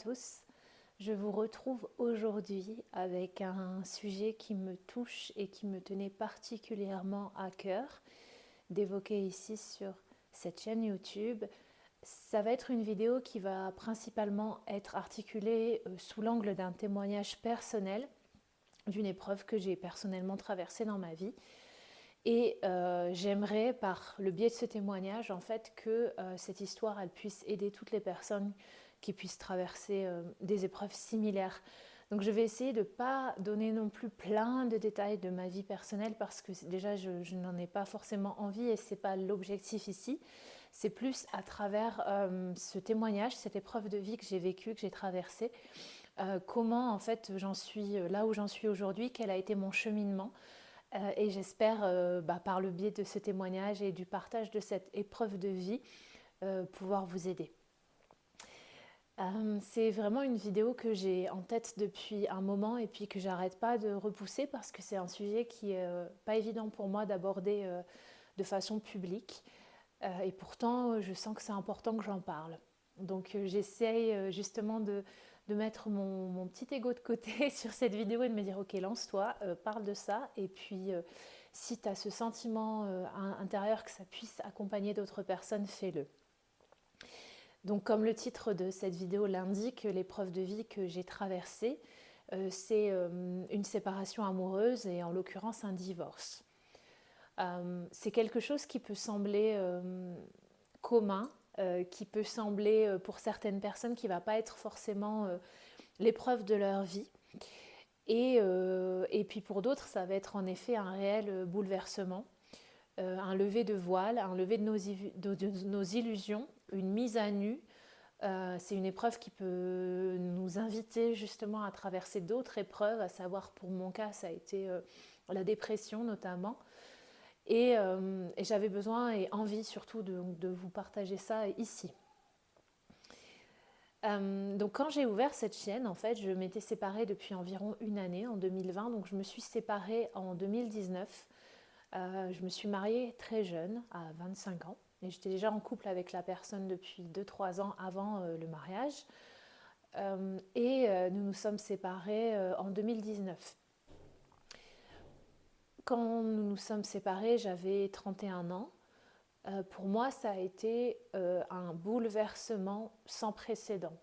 tous, je vous retrouve aujourd'hui avec un sujet qui me touche et qui me tenait particulièrement à cœur d'évoquer ici sur cette chaîne YouTube. Ça va être une vidéo qui va principalement être articulée sous l'angle d'un témoignage personnel d'une épreuve que j'ai personnellement traversée dans ma vie. Et j'aimerais, par le biais de ce témoignage, en fait, que cette histoire, elle puisse aider toutes les personnes qui puissent traverser des épreuves similaires. Donc je vais essayer de ne pas donner non plus plein de détails de ma vie personnelle parce que déjà je n'en ai pas forcément envie et ce n'est pas l'objectif ici. C'est plus à travers ce témoignage, cette épreuve de vie que j'ai vécue, que j'ai traversée, comment en fait j'en suis là où j'en suis aujourd'hui, quel a été mon cheminement. Et j'espère, par le biais de ce témoignage et du partage de cette épreuve de vie, pouvoir vous aider. C'est vraiment une vidéo que j'ai en tête depuis un moment et puis que j'arrête pas de repousser parce que c'est un sujet qui est pas évident pour moi d'aborder de façon publique. Et pourtant, je sens que c'est important que j'en parle. Donc j'essaye justement de mettre mon petit ego de côté sur cette vidéo et de me dire ok, lance-toi, parle de ça. Et puis si tu as ce sentiment intérieur que ça puisse accompagner d'autres personnes, fais-le. Donc comme le titre de cette vidéo l'indique, l'épreuve de vie que j'ai traversée, c'est une séparation amoureuse et en l'occurrence un divorce. C'est quelque chose qui peut sembler commun, qui peut sembler pour certaines personnes qui ne va pas être forcément l'épreuve de leur vie. Et puis pour d'autres, ça va être en effet un réel bouleversement, un lever de voile, un lever de nos illusions, une mise à nu. C'est une épreuve qui peut nous inviter justement à traverser d'autres épreuves, à savoir pour mon cas, ça a été la dépression notamment. Et j'avais besoin et envie surtout de vous partager ça ici. Donc quand j'ai ouvert cette chaîne, en fait, je m'étais séparée depuis environ une année, en 2020. Donc je me suis séparée en 2019. Je me suis mariée très jeune, à 25 ans. Et j'étais déjà en couple avec la personne depuis 2-3 ans avant le mariage. Nous nous sommes séparés en 2019. Quand nous nous sommes séparés, j'avais 31 ans. Pour moi, ça a été un bouleversement sans précédent.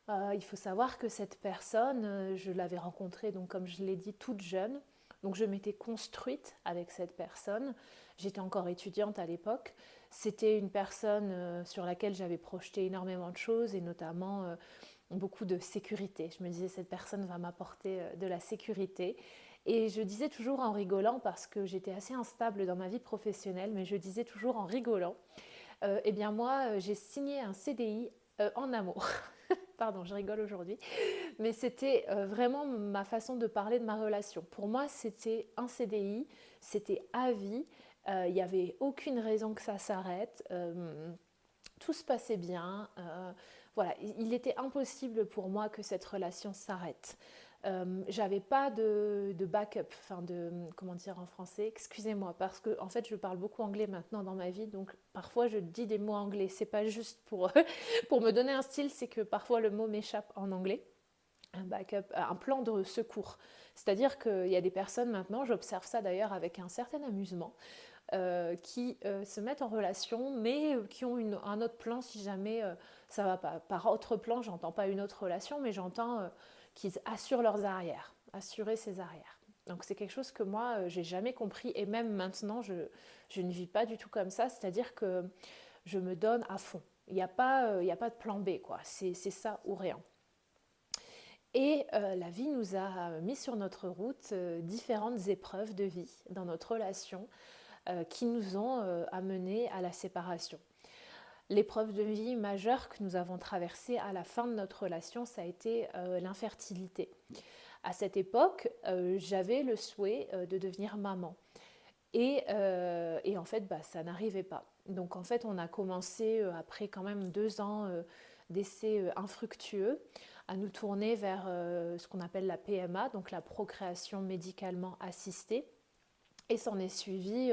Il faut savoir que cette personne, je l'avais rencontrée, donc, comme je l'ai dit, toute jeune. Donc je m'étais construite avec cette personne. J'étais encore étudiante à l'époque. C'était une personne sur laquelle j'avais projeté énormément de choses et notamment beaucoup de sécurité. Je me disais, cette personne va m'apporter de la sécurité. Et je disais toujours en rigolant, parce que j'étais assez instable dans ma vie professionnelle, mais je disais toujours en rigolant, eh bien moi, j'ai signé un CDI en amour. Pardon, je rigole aujourd'hui. Mais c'était vraiment ma façon de parler de ma relation. Pour moi, c'était un CDI, c'était à vie. Il n'y avait aucune raison que ça s'arrête. Tout se passait bien. Voilà, il était impossible pour moi que cette relation s'arrête. J'avais pas de backup, enfin de, comment dire en français, excusez-moi, parce que en fait je parle beaucoup anglais maintenant dans ma vie, donc parfois je dis des mots anglais, c'est pas juste pour, pour me donner un style, c'est que parfois le mot m'échappe en anglais. Un backup, un plan de secours. C'est-à-dire qu'il y a des personnes maintenant, j'observe ça d'ailleurs avec un certain amusement, qui se mettent en relation, mais qui ont un autre plan si jamais ça va pas. Par autre plan, j'entends pas une autre relation, mais j'entends qu'ils assurent leurs arrières, assurer ses arrières. Donc c'est quelque chose que moi, j'ai jamais compris, et même maintenant, je ne vis pas du tout comme ça, c'est-à-dire que je me donne à fond. Il n'y a pas de plan B, quoi. C'est ça ou rien. Et la vie nous a mis sur notre route différentes épreuves de vie dans notre relation qui nous ont amenés à la séparation. L'épreuve de vie majeure que nous avons traversée à la fin de notre relation, ça a été l'infertilité. À cette époque, j'avais le souhait de devenir maman. Et en fait, ça n'arrivait pas. Donc en fait, on a commencé, après quand même 2 ans d'essais infructueux, à nous tourner vers ce qu'on appelle la PMA, donc la procréation médicalement assistée. Et s'en est suivi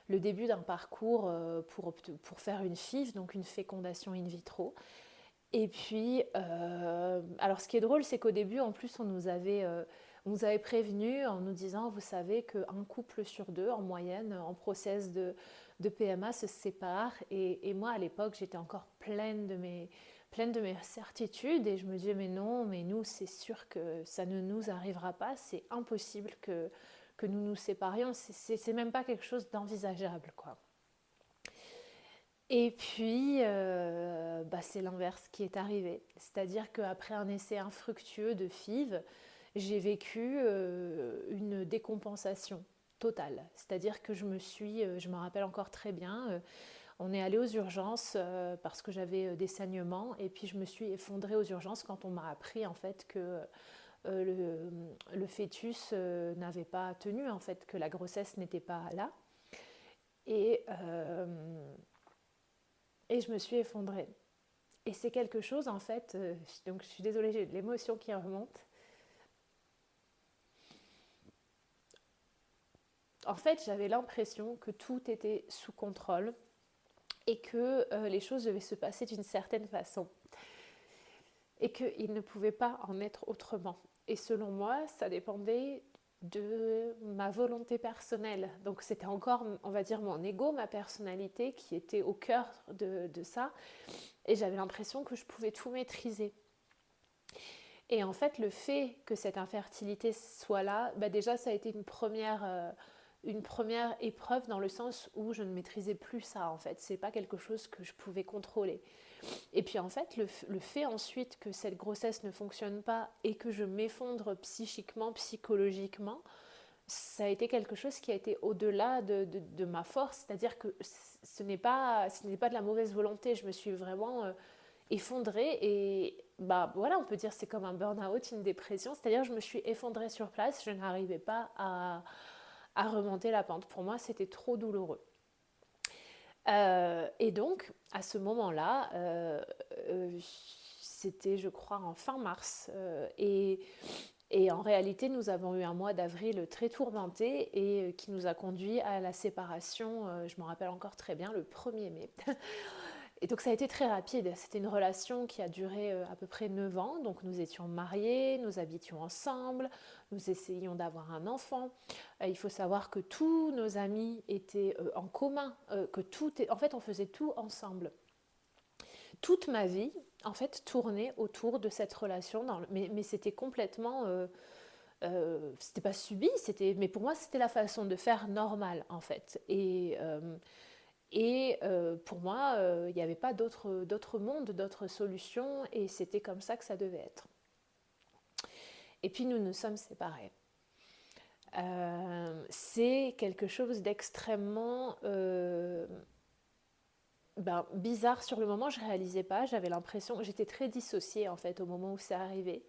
le début d'un parcours pour faire une FIV, donc une fécondation in vitro. Et puis, alors ce qui est drôle, c'est qu'au début, en plus, on nous avait prévenu en nous disant, vous savez qu'un couple sur deux, en moyenne, en process de PMA, se sépare. Et moi, à l'époque, j'étais encore pleine de mes certitudes. Et je me disais, mais non, mais nous, c'est sûr que ça ne nous arrivera pas. C'est impossible que nous nous séparions. C'est même pas quelque chose d'envisageable, quoi. Et puis, c'est l'inverse qui est arrivé. C'est-à-dire qu'après un essai infructueux de FIV, j'ai vécu une décompensation totale. C'est-à-dire que je me rappelle encore très bien, on est allé aux urgences parce que j'avais des saignements et puis je me suis effondrée aux urgences quand on m'a appris en fait que le fœtus n'avait pas tenu, en fait, que la grossesse n'était pas là. Et, euh, et je me suis effondrée. Et c'est quelque chose, en fait, donc je suis désolée, j'ai de l'émotion qui remonte. En fait, j'avais l'impression que tout était sous contrôle et que les choses devaient se passer d'une certaine façon et qu'il ne pouvait pas en être autrement. Et selon moi, ça dépendait de ma volonté personnelle. Donc c'était encore, on va dire, mon ego, ma personnalité qui était au cœur de ça. Et j'avais l'impression que je pouvais tout maîtriser. Et en fait, le fait que cette infertilité soit là, déjà, ça a été une première épreuve dans le sens où je ne maîtrisais plus ça, en fait. C'est pas quelque chose que je pouvais contrôler. Et puis, en fait, le fait ensuite que cette grossesse ne fonctionne pas et que je m'effondre psychiquement, psychologiquement, ça a été quelque chose qui a été au-delà de ma force. C'est-à-dire que ce n'est pas de la mauvaise volonté. Je me suis vraiment effondrée et voilà, on peut dire c'est comme un burn-out, une dépression, c'est-à-dire je me suis effondrée sur place, je n'arrivais pas à remonter la pente. Pour moi, c'était trop douloureux. Et donc, à ce moment-là, c'était, je crois, en fin mars. Et en réalité, nous avons eu un mois d'avril très tourmenté et qui nous a conduit à la séparation, je m'en rappelle encore très bien, le 1er mai. Et donc ça a été très rapide. C'était une relation qui a duré à peu près 9 ans. Donc nous étions mariés, nous habitions ensemble, nous essayions d'avoir un enfant. Il faut savoir que tous nos amis étaient en commun, en fait on faisait tout ensemble. Toute ma vie, en fait, tournait autour de cette relation. Mais c'était complètement... c'était pas subi, mais pour moi c'était la façon de faire normale en fait. Et pour moi, il n'y avait pas d'autre monde, d'autres solutions, et c'était comme ça que ça devait être. Et puis nous nous sommes séparés. C'est quelque chose d'extrêmement bizarre sur le moment. Je ne réalisais pas, j'avais l'impression, j'étais très dissociée en fait au moment où c'est arrivé.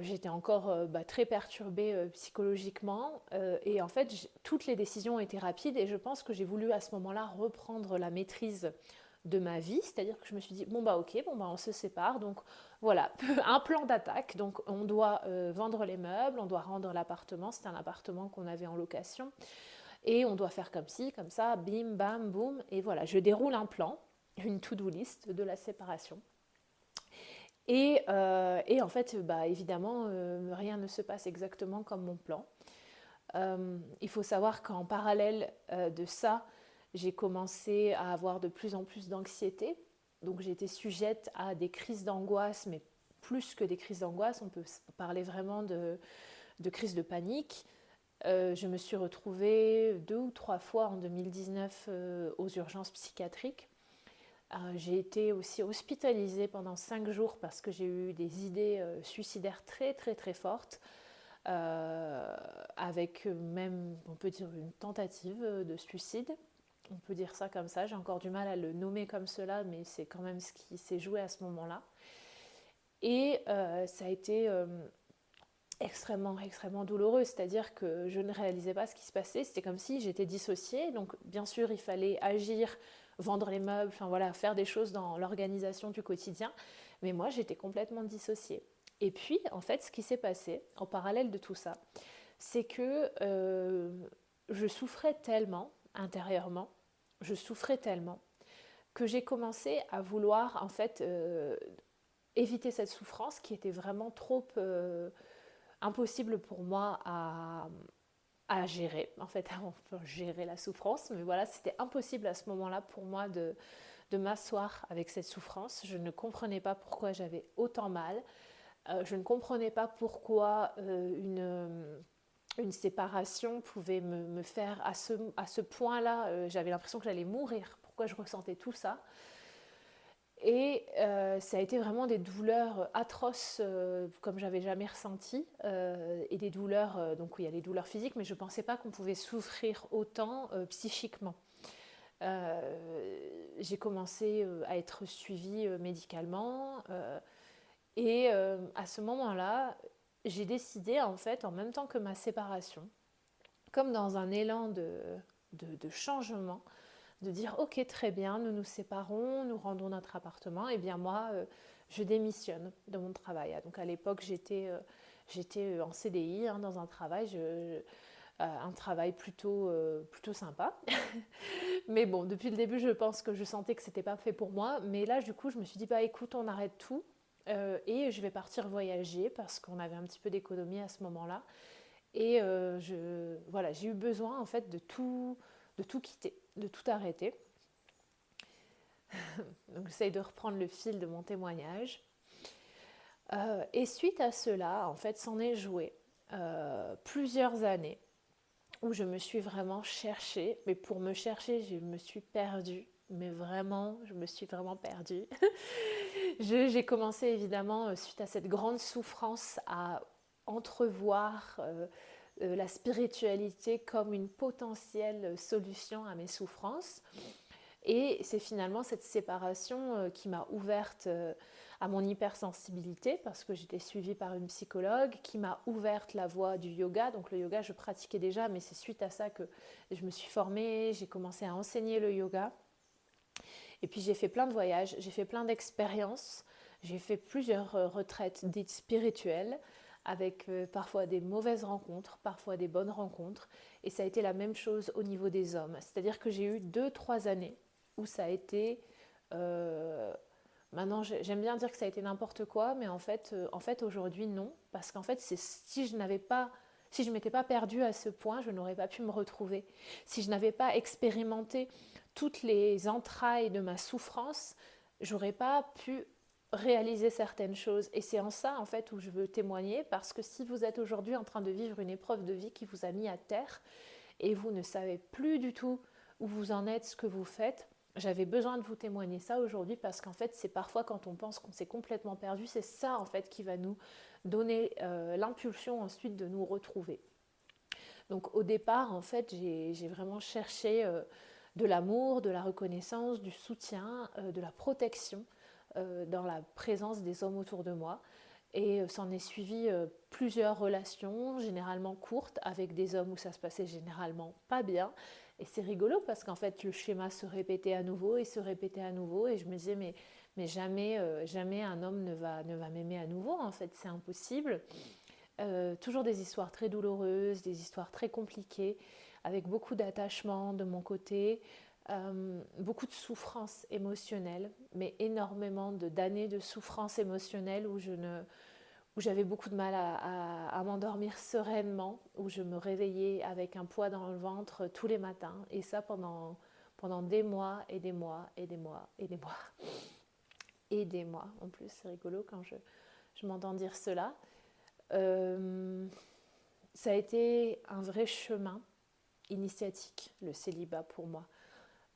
J'étais encore très perturbée psychologiquement et en fait toutes les décisions ont été rapides et je pense que j'ai voulu à ce moment-là reprendre la maîtrise de ma vie, c'est-à-dire que je me suis dit ok, on se sépare, donc voilà, un plan d'attaque, donc on doit vendre les meubles, on doit rendre l'appartement, c'était un appartement qu'on avait en location et on doit faire comme ci, comme ça, bim, bam, boum, et voilà, je déroule un plan, une to-do list de la séparation. Et en fait, évidemment, rien ne se passe exactement comme mon plan. Il faut savoir qu'en parallèle de ça, j'ai commencé à avoir de plus en plus d'anxiété. Donc j'ai été sujette à des crises d'angoisse, mais plus que des crises d'angoisse, on peut parler vraiment de crises de panique. Je me suis retrouvée 2 ou 3 fois en 2019 aux urgences psychiatriques. J'ai été aussi hospitalisée pendant 5 jours parce que j'ai eu des idées suicidaires très très très fortes, avec même, on peut dire, une tentative de suicide. On peut dire ça comme ça, j'ai encore du mal à le nommer comme cela, mais c'est quand même ce qui s'est joué à ce moment-là. Et ça a été extrêmement, extrêmement douloureux, c'est-à-dire que je ne réalisais pas ce qui se passait, c'était comme si j'étais dissociée, donc bien sûr il fallait agir, vendre les meubles, enfin voilà, faire des choses dans l'organisation du quotidien, mais moi j'étais complètement dissociée. Et puis en fait ce qui s'est passé en parallèle de tout ça, c'est que je souffrais tellement intérieurement, je souffrais tellement que j'ai commencé à vouloir en fait éviter cette souffrance qui était vraiment trop impossible pour moi à gérer. En fait, on peut gérer la souffrance, mais voilà, c'était impossible à ce moment-là pour moi de m'asseoir avec cette souffrance. Je ne comprenais pas pourquoi j'avais autant mal. Je ne comprenais pas pourquoi une séparation pouvait me faire à ce point-là. J'avais l'impression que j'allais mourir. Pourquoi je ressentais tout ça? Et ça a été vraiment des douleurs atroces comme j'avais jamais ressenti. Et des douleurs, donc oui, il y a les douleurs physiques, mais je ne pensais pas qu'on pouvait souffrir autant psychiquement. J'ai commencé à être suivie médicalement. Et à ce moment-là, j'ai décidé, en fait, en même temps que ma séparation, comme dans un élan de changement, de dire ok, très bien, nous nous séparons, nous rendons notre appartement, et bien moi je démissionne de mon travail. Donc à l'époque j'étais en CDI dans un travail, un travail plutôt sympa. Mais bon, depuis le début je pense que je sentais que c'était pas fait pour moi. Mais là du coup je me suis dit bah écoute, on arrête tout et je vais partir voyager parce qu'on avait un petit peu d'économie à ce moment-là. Et voilà, j'ai eu besoin en fait de tout quitter, de tout arrêter. Donc j'essaye de reprendre le fil de mon témoignage. Et suite à cela, en fait, s'en est joué plusieurs années où je me suis vraiment cherchée. Mais pour me chercher, je me suis perdue. Mais vraiment, je me suis vraiment perdue. J'ai commencé évidemment, suite à cette grande souffrance, à entrevoir la spiritualité comme une potentielle solution à mes souffrances. Et c'est finalement cette séparation qui m'a ouverte à mon hypersensibilité parce que j'étais suivie par une psychologue qui m'a ouverte la voie du yoga. Donc le yoga, je pratiquais déjà, mais c'est suite à ça que je me suis formée, j'ai commencé à enseigner le yoga. Et puis j'ai fait plein de voyages, j'ai fait plein d'expériences, j'ai fait plusieurs retraites dites spirituelles avec parfois des mauvaises rencontres, parfois des bonnes rencontres. Et ça a été la même chose au niveau des hommes. C'est-à-dire que j'ai eu 2-3 années où ça a été... maintenant, j'aime bien dire que ça a été n'importe quoi, mais en fait aujourd'hui, non. Parce qu'en fait, si je ne m'étais pas perdue à ce point, je n'aurais pas pu me retrouver. Si je n'avais pas expérimenté toutes les entrailles de ma souffrance, j'aurais pas pu réaliser certaines choses. Et c'est en ça, en fait, où je veux témoigner, parce que si vous êtes aujourd'hui en train de vivre une épreuve de vie qui vous a mis à terre, et vous ne savez plus du tout où vous en êtes, ce que vous faites, j'avais besoin de vous témoigner ça aujourd'hui, parce qu'en fait, c'est parfois quand on pense qu'on s'est complètement perdu, c'est ça, en fait, qui va nous donner l'impulsion ensuite de nous retrouver. Donc au départ, en fait, j'ai vraiment cherché de l'amour, de la reconnaissance, du soutien, de la protection dans la présence des hommes autour de moi. Et s'en est suivi plusieurs relations, généralement courtes, avec des hommes où ça se passait généralement pas bien. Et c'est rigolo parce qu'en fait, le schéma se répétait à nouveau et se répétait à nouveau. Et je me disais, mais jamais un homme ne va m'aimer à nouveau. En fait, c'est impossible. Toujours des histoires très douloureuses, des histoires très compliquées, avec beaucoup d'attachement de mon côté, beaucoup de souffrance émotionnelle, mais énormément d'années de souffrance émotionnelle où j'avais beaucoup de mal à m'endormir sereinement, où je me réveillais avec un poids dans le ventre tous les matins, et ça pendant des mois et des mois et des mois et des mois et des mois. En plus, c'est rigolo quand je m'entends dire cela. Ça a été un vrai chemin initiatique, le célibat pour moi.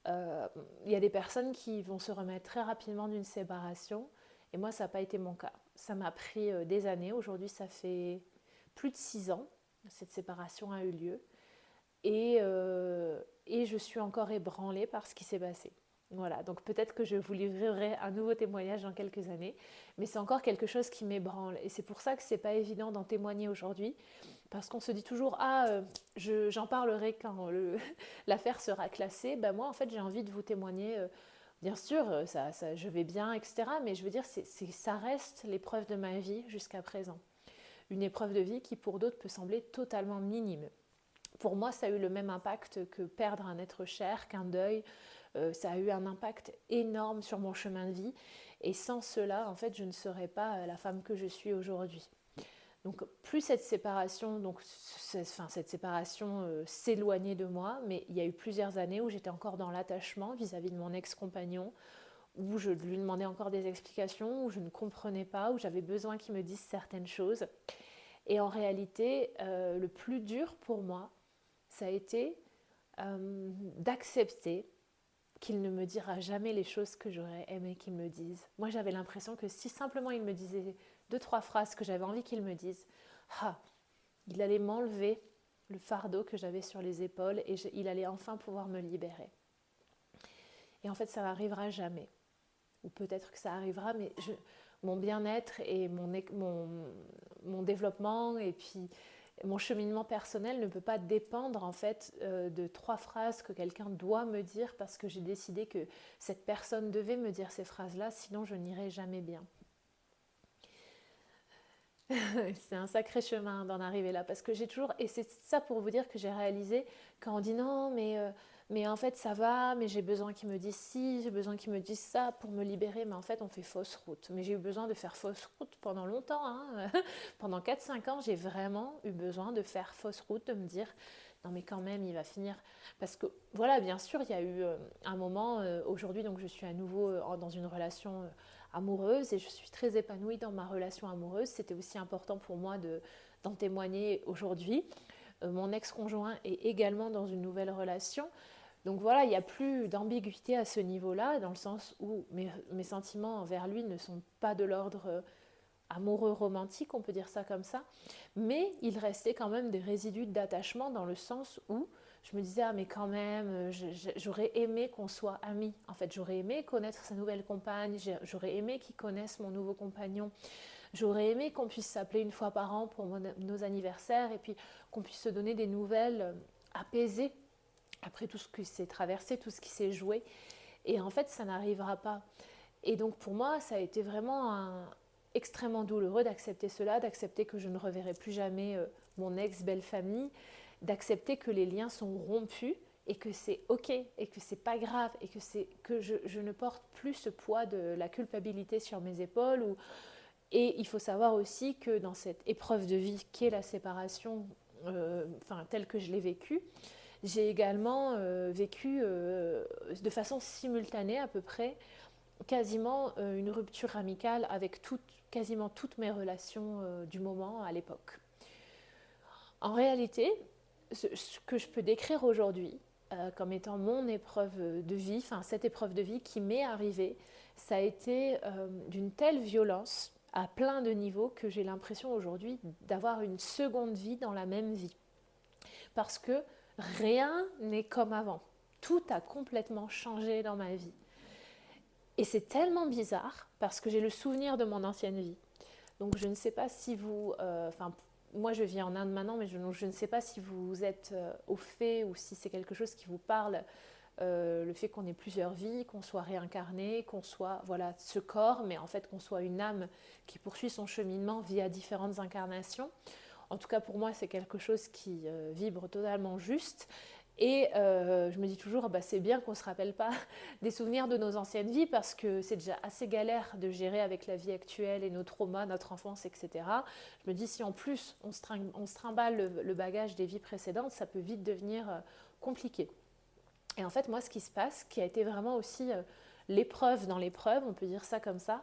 Il y a des personnes qui vont se remettre très rapidement d'une séparation, et moi ça n'a pas été mon cas. Ça m'a pris des années. Aujourd'hui ça fait plus de 6 ans cette séparation a eu lieu, et je suis encore ébranlée par ce qui s'est passé. Voilà, donc peut-être que je vous livrerai un nouveau témoignage dans quelques années, mais c'est encore quelque chose qui m'ébranle, et c'est pour ça que c'est pas évident d'en témoigner aujourd'hui, parce qu'on se dit toujours j'en parlerai quand l'affaire sera classée. Ben moi en fait j'ai envie de vous témoigner. Bien sûr, je vais bien, etc. Mais je veux dire, ça reste l'épreuve de ma vie jusqu'à présent. Une épreuve de vie qui pour d'autres peut sembler totalement minime. Pour moi, ça a eu le même impact que perdre un être cher, qu'un deuil, ça a eu un impact énorme sur mon chemin de vie. Et sans cela, en fait, je ne serais pas la femme que je suis aujourd'hui. Donc plus cette séparation, s'éloignait de moi, mais il y a eu plusieurs années où j'étais encore dans l'attachement vis-à-vis de mon ex-compagnon, où je lui demandais encore des explications, où je ne comprenais pas, où j'avais besoin qu'il me dise certaines choses. Et en réalité, le plus dur pour moi, ça a été d'accepter qu'il ne me dira jamais les choses que j'aurais aimé qu'il me dise. Moi, j'avais l'impression que si simplement il me disait 2-3 phrases que j'avais envie qu'il me dise, il allait m'enlever le fardeau que j'avais sur les épaules et il allait enfin pouvoir me libérer. Et en fait, ça n'arrivera jamais. Ou peut-être que ça arrivera, mais mon bien-être et mon développement et puis mon cheminement personnel ne peut pas dépendre en fait de 3 phrases que quelqu'un doit me dire parce que j'ai décidé que cette personne devait me dire ces phrases-là, sinon je n'irai jamais bien. C'est un sacré chemin d'en arriver là parce que j'ai toujours, et c'est ça pour vous dire que j'ai réalisé quand on dit non mais en fait ça va, mais j'ai besoin qu'ils me disent ci, j'ai besoin qu'ils me disent ça pour me libérer, mais en fait on fait fausse route. Mais j'ai eu besoin de faire fausse route pendant longtemps, hein. Pendant 4-5 ans j'ai vraiment eu besoin de faire fausse route, de me dire non mais quand même il va finir, parce que voilà, bien sûr il y a eu un moment, aujourd'hui donc je suis à nouveau dans une relation amoureuse et je suis très épanouie dans ma relation amoureuse. C'était aussi important pour moi d'en témoigner aujourd'hui. Mon ex-conjoint est également dans une nouvelle relation. Donc voilà, il n'y a plus d'ambiguïté à ce niveau-là, dans le sens où mes sentiments envers lui ne sont pas de l'ordre amoureux romantique, on peut dire ça comme ça, mais il restait quand même des résidus d'attachement dans le sens où je me disais mais quand même j'aurais aimé qu'on soit amis, en fait j'aurais aimé connaître sa nouvelle compagne, j'aurais aimé qu'il connaisse mon nouveau compagnon, j'aurais aimé qu'on puisse s'appeler une fois par an pour nos anniversaires et puis qu'on puisse se donner des nouvelles apaisées après tout ce qui s'est traversé, tout ce qui s'est joué, et en fait ça n'arrivera pas. Et donc pour moi ça a été vraiment extrêmement douloureux d'accepter cela, d'accepter que je ne reverrai plus jamais mon ex-belle famille, d'accepter que les liens sont rompus et que c'est ok et que c'est pas grave et que je ne porte plus ce poids de la culpabilité sur mes épaules. Et il faut savoir aussi que dans cette épreuve de vie qu'est la séparation, telle que je l'ai vécue, j'ai également vécu de façon simultanée à peu près quasiment une rupture amicale avec quasiment toutes mes relations du moment à l'époque. En réalité, ce que je peux décrire aujourd'hui comme étant mon épreuve de vie, cette épreuve de vie qui m'est arrivée, ça a été d'une telle violence à plein de niveaux que j'ai l'impression aujourd'hui d'avoir une seconde vie dans la même vie. Parce que rien n'est comme avant. Tout a complètement changé dans ma vie. Et c'est tellement bizarre parce que j'ai le souvenir de mon ancienne vie. Donc je ne sais pas si vous... moi je vis en Inde maintenant, mais je ne sais pas si vous êtes au fait ou si c'est quelque chose qui vous parle, le fait qu'on ait plusieurs vies, qu'on soit réincarné, qu'on soit ce corps, mais en fait qu'on soit une âme qui poursuit son cheminement via différentes incarnations. En tout cas pour moi c'est quelque chose qui vibre totalement juste. Et je me dis toujours, c'est bien qu'on ne se rappelle pas des souvenirs de nos anciennes vies parce que c'est déjà assez galère de gérer avec la vie actuelle et nos traumas, notre enfance, etc. Je me dis, si en plus on se trimballe le bagage des vies précédentes, ça peut vite devenir compliqué. Et en fait, moi, ce qui se passe, qui a été vraiment aussi l'épreuve dans l'épreuve, on peut dire ça comme ça,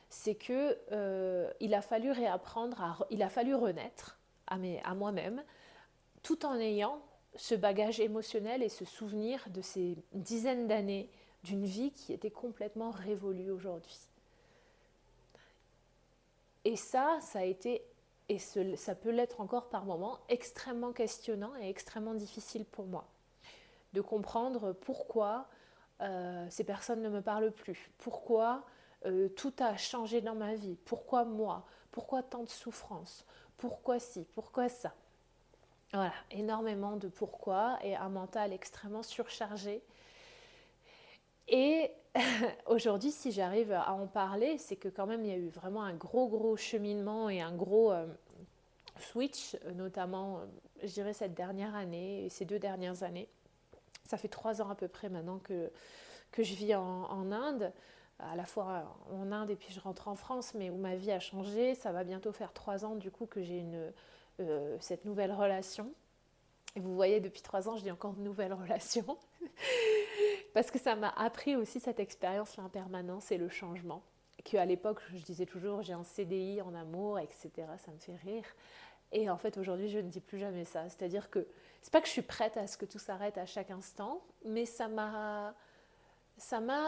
c'est qu'il a fallu réapprendre, il a fallu renaître à moi-même, tout en ayant ce bagage émotionnel et ce souvenir de ces dizaines d'années d'une vie qui était complètement révolue aujourd'hui. Et ça a été, et ça peut l'être encore par moments, extrêmement questionnant et extrêmement difficile pour moi. De comprendre pourquoi ces personnes ne me parlent plus, pourquoi tout a changé dans ma vie, pourquoi moi, pourquoi tant de souffrance, pourquoi ci, pourquoi ça. Voilà, énormément de pourquoi et un mental extrêmement surchargé. Et aujourd'hui, si j'arrive à en parler, c'est que quand même il y a eu vraiment un gros cheminement et un gros switch, notamment, je dirais, cette dernière année et ces 2 dernières années. Ça fait 3 ans à peu près maintenant que que je vis en Inde, à la fois en Inde et puis je rentre en France, mais où ma vie a changé. Ça va bientôt faire 3 ans du coup que j'ai cette nouvelle relation. Et vous voyez, depuis 3 ans, je dis encore de nouvelles relations. Parce que ça m'a appris aussi cette expérience, l'impermanence et le changement. Qu'à l'époque, je disais toujours, j'ai un CDI en amour, etc. Ça me fait rire. Et en fait, aujourd'hui, je ne dis plus jamais ça. C'est-à-dire que c'est pas que je suis prête à ce que tout s'arrête à chaque instant, mais ça m'a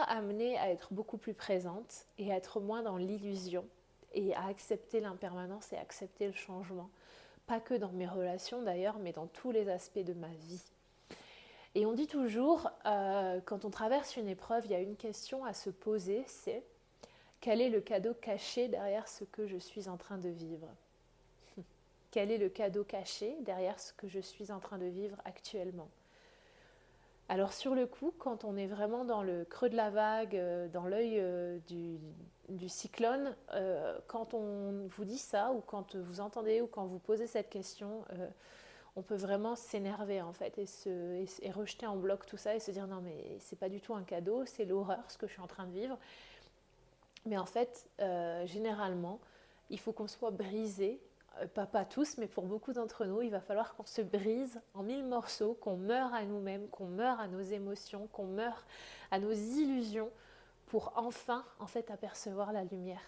amenée à être beaucoup plus présente et à être moins dans l'illusion et à accepter l'impermanence et à accepter le changement. Pas que dans mes relations d'ailleurs, mais dans tous les aspects de ma vie. Et on dit toujours, quand on traverse une épreuve, il y a une question à se poser, c'est quel est le cadeau caché derrière ce que je suis en train de vivre ? Quel est le cadeau caché derrière ce que je suis en train de vivre actuellement ? Alors sur le coup, quand on est vraiment dans le creux de la vague, dans l'œil du cyclone, quand on vous dit ça, ou quand vous entendez, ou quand vous posez cette question, on peut vraiment s'énerver en fait et rejeter en bloc tout ça et se dire non mais c'est pas du tout un cadeau, c'est l'horreur ce que je suis en train de vivre. Mais en fait, généralement, il faut qu'on soit brisé, pas tous, mais pour beaucoup d'entre nous, il va falloir qu'on se brise en 1000 morceaux, qu'on meure à nous-mêmes, qu'on meure à nos émotions, qu'on meure à nos illusions pour enfin en fait apercevoir la lumière.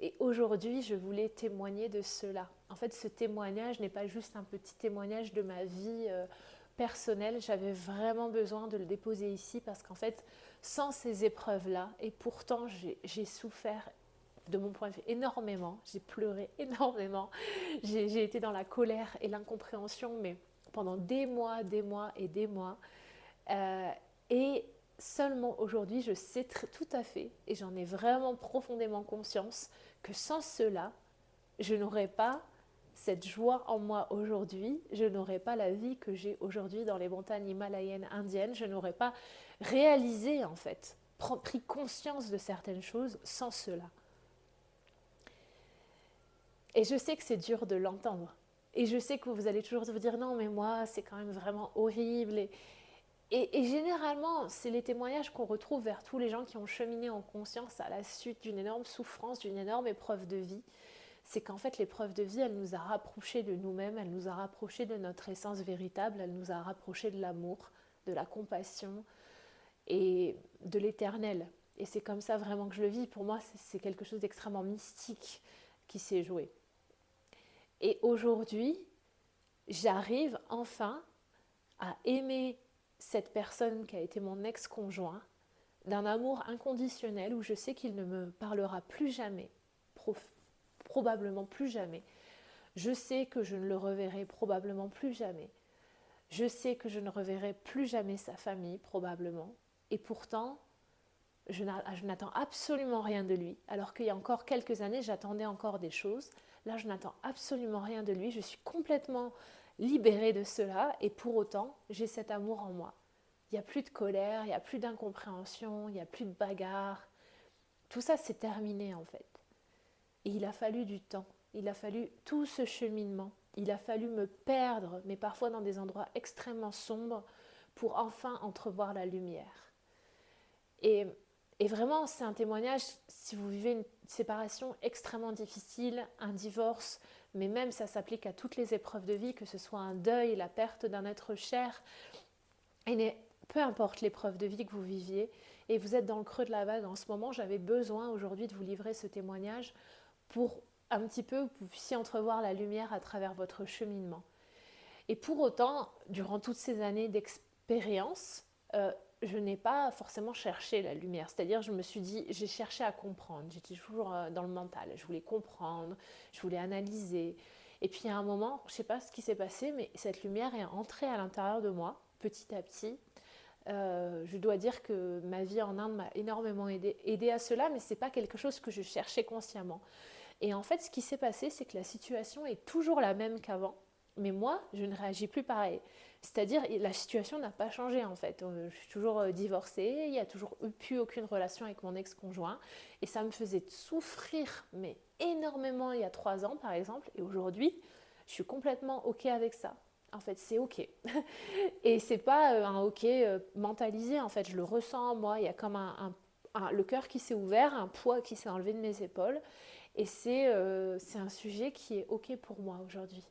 Et aujourd'hui, je voulais témoigner de cela. En fait, ce témoignage n'est pas juste un petit témoignage de ma vie personnelle. J'avais vraiment besoin de le déposer ici parce qu'en fait, sans ces épreuves-là, et pourtant j'ai souffert de mon point de vue énormément, j'ai pleuré énormément, j'ai été dans la colère et l'incompréhension, mais pendant des mois et des mois. Et seulement aujourd'hui, je sais tout à fait, et j'en ai vraiment profondément conscience, que sans cela, je n'aurais pas cette joie en moi aujourd'hui, je n'aurais pas la vie que j'ai aujourd'hui dans les montagnes himalayennes indiennes, je n'aurais pas réalisé en fait, pris conscience de certaines choses sans cela. Et je sais que c'est dur de l'entendre. Et je sais que vous allez toujours vous dire non mais moi c'est quand même vraiment horrible. Et généralement, c'est les témoignages qu'on retrouve vers tous les gens qui ont cheminé en conscience à la suite d'une énorme souffrance, d'une énorme épreuve de vie. C'est qu'en fait, l'épreuve de vie, elle nous a rapprochés de nous-mêmes, elle nous a rapprochés de notre essence véritable, elle nous a rapprochés de l'amour, de la compassion et de l'éternel. Et c'est comme ça vraiment que je le vis. Pour moi, c'est quelque chose d'extrêmement mystique qui s'est joué. Et aujourd'hui, j'arrive enfin à aimer cette personne qui a été mon ex-conjoint d'un amour inconditionnel où je sais qu'il ne me parlera plus jamais, probablement plus jamais. Je sais que je ne le reverrai probablement plus jamais. Je sais que je ne reverrai plus jamais sa famille, probablement. Et pourtant, je n'attends absolument rien de lui. Alors qu'il y a encore quelques années, j'attendais encore des choses. Là, je n'attends absolument rien de lui. Je suis complètement libérée de cela. Et pour autant, j'ai cet amour en moi. Il n'y a plus de colère, il n'y a plus d'incompréhension, il n'y a plus de bagarre. Tout ça, c'est terminé en fait. Et il a fallu du temps. Il a fallu tout ce cheminement. Il a fallu me perdre, mais parfois dans des endroits extrêmement sombres, pour enfin entrevoir la lumière. Et vraiment, c'est un témoignage, si vous vivez une séparation extrêmement difficile, un divorce, mais même ça s'applique à toutes les épreuves de vie, que ce soit un deuil, la perte d'un être cher, et peu importe l'épreuve de vie que vous viviez, et vous êtes dans le creux de la vague en ce moment, j'avais besoin aujourd'hui de vous livrer ce témoignage pour un petit peu que vous puissiez entrevoir la lumière à travers votre cheminement. Et pour autant, durant toutes ces années d'expérience, je n'ai pas forcément cherché la lumière. C'est-à-dire, je me suis dit, j'ai cherché à comprendre. J'étais toujours dans le mental. Je voulais comprendre, je voulais analyser. Et puis, à un moment, je ne sais pas ce qui s'est passé, mais cette lumière est entrée à l'intérieur de moi, petit à petit. Je dois dire que ma vie en Inde m'a énormément aidé à cela, mais ce n'est pas quelque chose que je cherchais consciemment. Et en fait, ce qui s'est passé, c'est que la situation est toujours la même qu'avant, mais moi, je ne réagis plus pareil. C'est-à-dire, la situation n'a pas changé en fait. Je suis toujours divorcée, il n'y a toujours plus aucune relation avec mon ex-conjoint, et ça me faisait souffrir, mais énormément il y a 3 ans par exemple, et aujourd'hui, je suis complètement OK avec ça. En fait, c'est ok. Et c'est pas un ok mentalisé, en fait, je le ressens, moi, il y a comme le cœur qui s'est ouvert, un poids qui s'est enlevé de mes épaules. Et c'est un sujet qui est ok pour moi aujourd'hui.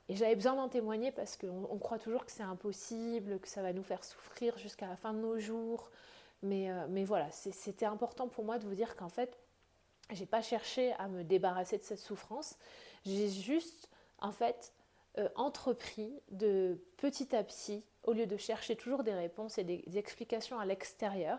Et j'avais besoin d'en témoigner parce qu'on croit toujours que c'est impossible, que ça va nous faire souffrir jusqu'à la fin de nos jours. Mais voilà, c'était important pour moi de vous dire qu'en fait, j'ai pas cherché à me débarrasser de cette souffrance. J'ai juste, en fait, entrepris de petit à petit, au lieu de chercher toujours des réponses et des explications à l'extérieur,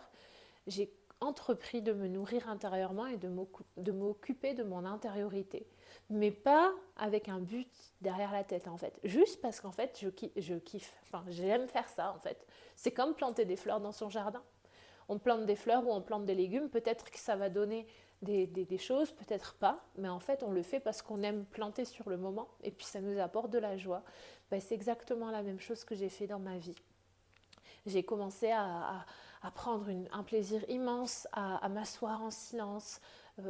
j'ai entrepris de me nourrir intérieurement et de m'occuper de mon intériorité. Mais pas avec un but derrière la tête, en fait. Juste parce qu'en fait, je kiffe. Enfin, j'aime faire ça, en fait. C'est comme planter des fleurs dans son jardin. On plante des fleurs ou on plante des légumes, peut-être que ça va donner des choses, peut-être pas, mais en fait on le fait parce qu'on aime planter sur le moment et puis ça nous apporte de la joie. Ben, c'est exactement la même chose que j'ai fait dans ma vie. J'ai commencé à prendre un plaisir immense à m'asseoir en silence,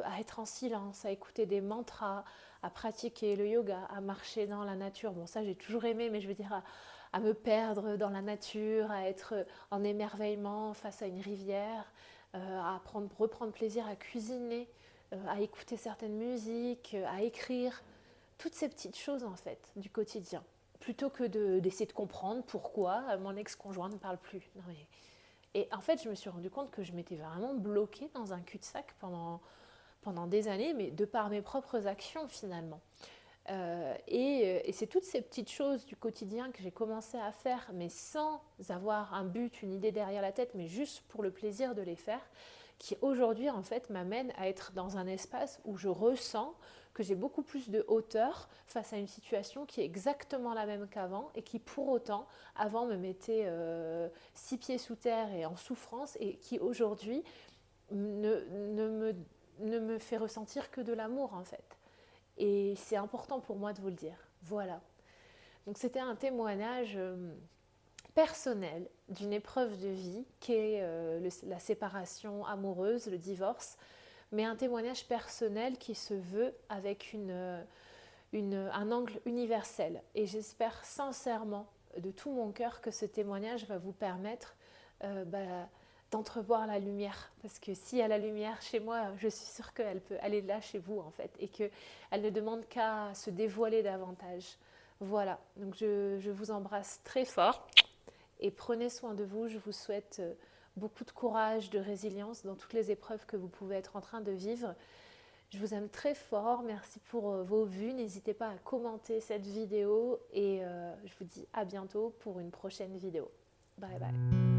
à être en silence, à écouter des mantras, à pratiquer le yoga, à marcher dans la nature. Bon, ça j'ai toujours aimé, mais je veux dire à me perdre dans la nature, à être en émerveillement face à une rivière, reprendre plaisir à cuisiner, à écouter certaines musiques, à écrire, toutes ces petites choses en fait du quotidien. Plutôt que d'essayer de comprendre pourquoi mon ex-conjoint ne parle plus. Non, mais... Et en fait, je me suis rendu compte que je m'étais vraiment bloquée dans un cul-de-sac pendant des années, mais de par mes propres actions finalement. Et c'est toutes ces petites choses du quotidien que j'ai commencé à faire, mais sans avoir un but, une idée derrière la tête, mais juste pour le plaisir de les faire, qui aujourd'hui en fait m'amènent à être dans un espace où je ressens que j'ai beaucoup plus de hauteur face à une situation qui est exactement la même qu'avant et qui pour autant avant me mettait 6 pieds sous terre et en souffrance et qui aujourd'hui ne me fait ressentir que de l'amour en fait. Et c'est important pour moi de vous le dire. Voilà. Donc c'était un témoignage personnel d'une épreuve de vie qui est la séparation amoureuse, le divorce, mais un témoignage personnel qui se veut avec un angle universel. Et j'espère sincèrement, de tout mon cœur, que ce témoignage va vous permettre d'entrevoir la lumière. Parce que s'il y a la lumière chez moi, je suis sûre qu'elle peut aller là chez vous, en fait. Et qu'elle ne demande qu'à se dévoiler davantage. Voilà. Donc je vous embrasse très fort. Et prenez soin de vous. Je vous souhaite beaucoup de courage, de résilience dans toutes les épreuves que vous pouvez être en train de vivre. Je vous aime très fort, merci pour vos vues, n'hésitez pas à commenter cette vidéo et je vous dis à bientôt pour une prochaine vidéo. Bye bye.